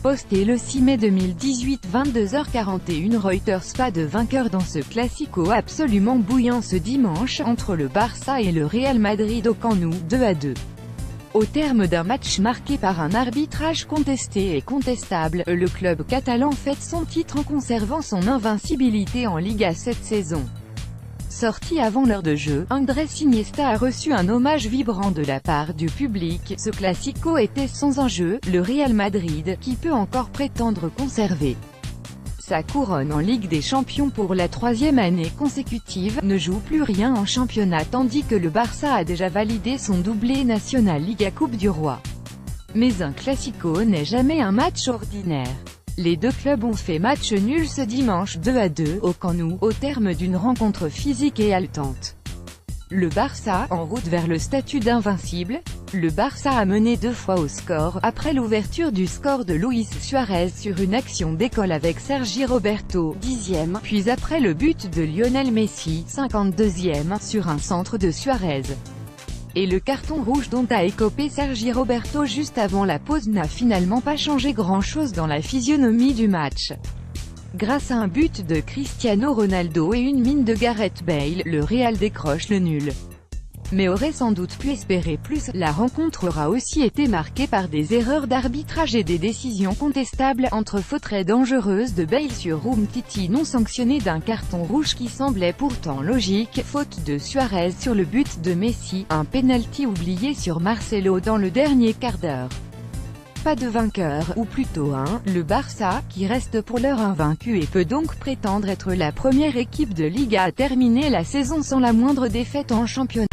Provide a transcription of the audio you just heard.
Posté le 6 mai 2018 22h41 Reuters. Pas de vainqueur dans ce classico absolument bouillant ce dimanche entre le Barça et le Real Madrid au Camp Nou, 2-2. Au terme d'un match marqué par un arbitrage contesté et contestable, le club catalan fête son titre en conservant son invincibilité en Liga cette saison. Sorti avant l'heure de jeu, Andrés Iniesta a reçu un hommage vibrant de la part du public. Ce classico était sans enjeu, le Real Madrid, qui peut encore prétendre conserver sa couronne en Ligue des Champions pour la troisième année consécutive, ne joue plus rien en championnat tandis que le Barça a déjà validé son doublé national Liga Coupe du Roi. Mais un classico n'est jamais un match ordinaire. Les deux clubs ont fait match nul ce dimanche 2-2 au Camp Nou, au terme d'une rencontre physique et haletante. Le Barça, en route vers le statut d'invincible, le Barça a mené 2 fois au score, après l'ouverture du score de Luis Suarez sur une action d'école avec Sergi Roberto, 10e, puis après le but de Lionel Messi, 52e, sur un centre de Suarez. Et le carton rouge dont a écopé Sergi Roberto juste avant la pause n'a finalement pas changé grand-chose dans la physionomie du match. Grâce à un but de Cristiano Ronaldo et une mine de Gareth Bale, le Real décroche le nul. Mais aurait sans doute pu espérer plus. La rencontre aura aussi été marquée par des erreurs d'arbitrage et des décisions contestables, entre fautes très dangereuses de Bale sur Umtiti non sanctionné d'un carton rouge qui semblait pourtant logique, faute de Suarez sur le but de Messi, un penalty oublié sur Marcelo dans le dernier quart d'heure. Pas de vainqueur, ou plutôt le Barça, qui reste pour l'heure invaincu et peut donc prétendre être la première équipe de Liga à terminer la saison sans la moindre défaite en championnat.